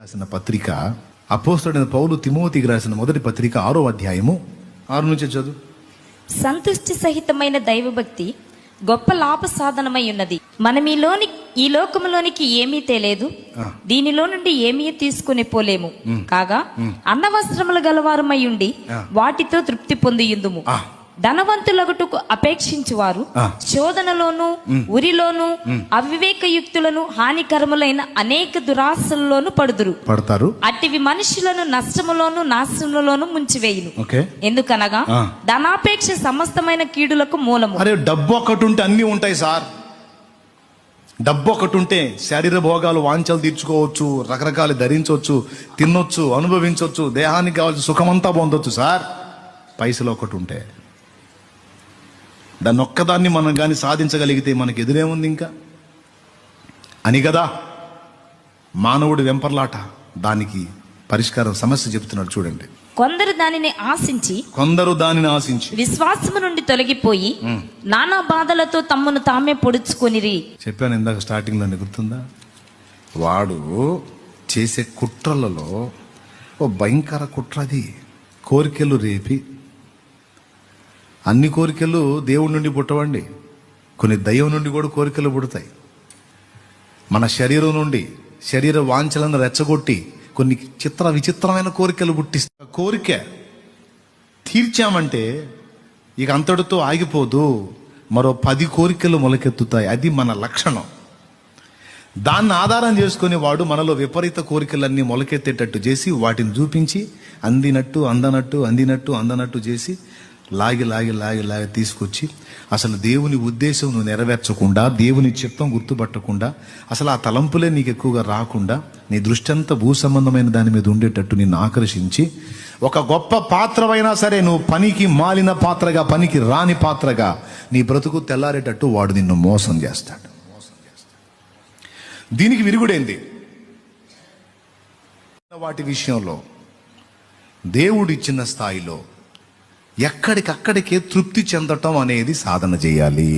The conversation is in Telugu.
రాసిన పత్రిక అపోస్తలుడైన పౌలు తిమోతికి రాసిన మొదటి పత్రిక 6వ అధ్యాయము 6 నుంచి చదువు. సంతుష్టి సహితమైన దైవభక్తి గొప్ప లాభ సాధనమై ఉన్నది. మనం ఈ లోకములోనికి ఏమీ తేలేదు, దీనిలో నుండి ఏమీ తీసుకుని పోలేము. కాగా అన్న వస్త్రములు గలవారమై ఉండి వాటితో తృప్తి పొందియుందుము. ధనవంతులగుటకు అపేక్షించువారు శోధనలోను ఉరిలోను అవివేకయుక్తులను హానికరములైన అనేక దురాశల్లోను పడతారు. అట్టివి మనుషులను నష్టములోను నాశనములోను ముంచివేయును. ఎందుకనగా ధనాపేక్ష సమస్తమైన కీడులకు మూలము. అరే, డబ్బు ఒకటి ఉంటే అన్ని ఉంటాయి సార్. డబ్బు ఒకటి ఉంటే శరీర భోగాలు వాంఛలు తీర్చుకోవచ్చు, రకరకాలు ధరించవచ్చు, తినొచ్చు, అనుభవించవచ్చు, దేహానికి కావాల్సిన సుఖమంతా పొందొచ్చు సార్. పైసలు ఒకటి ఉంటే దాన్ని ఒక్కదాన్ని మనం కానీ సాధించగలిగితే మనకు ఎదురేముంది ఇంకా అని కదా మానవుడి వెంపర్లాట. దానికి పరిష్కారం సమస్య చెప్తున్నాడు చూడండి. కొందరు దానిని ఆశించి విశ్వాసము నుండి తొలగిపోయి నానా బాధలతో తమ్మును తామే పొడుచుకొనిరి. చెప్పాను ఇందాక స్టార్టింగ్ లో, గుర్తుందా? వాడు చేసే కుట్రలలో ఓ భయంకర కుట్రది. కోరికలు రేపి, అన్ని కోరికలు దేవుడి నుండి పుట్టవండి, కొన్ని దైవం నుండి కూడా కోరికలు పుడతాయి. మన శరీరం నుండి శరీర వాంఛలను రెచ్చగొట్టి కొన్ని విచిత్రమైన కోరికలు పుట్టిస్తా. కోరిక తీర్చామంటే ఇక అంతటితో ఆగిపోదు, మరో 10 కోరికలు మొలకెత్తుతాయి. అది మన లక్షణం. దాన్ని ఆధారం చేసుకుని వాడు మనలో విపరీత కోరికలన్నీ మొలకెత్తేటట్టు చేసి వాటిని చూపించి అందనట్టు చేసి లాగి తీసుకొచ్చి అసలు దేవుని ఉద్దేశం నువ్వు నెరవేర్చకుండా, దేవుని చిత్తం గుర్తుపట్టకుండా, అసలు ఆ తలంపులే నీకు ఎక్కువగా రాకుండా, నీ దృష్టి అంతా భూ సంబంధమైన దాని మీద ఉండేటట్టు నిన్ను ఆకర్షించి, ఒక గొప్ప పాత్రమైనా సరే నువ్వు పనికి మాలిన పాత్రగా, పనికి రాని పాత్రగా నీ బ్రతుకు తెల్లారేటట్టు వాడు నిన్ను మోసం చేస్తాడు. దీనికి విరుగుడేంది? వాటి విషయంలో దేవుడిచ్చిన స్థాయిలో ఎక్కడికక్కడికే తృప్తి చెందటం అనేది సాధన చేయాలి.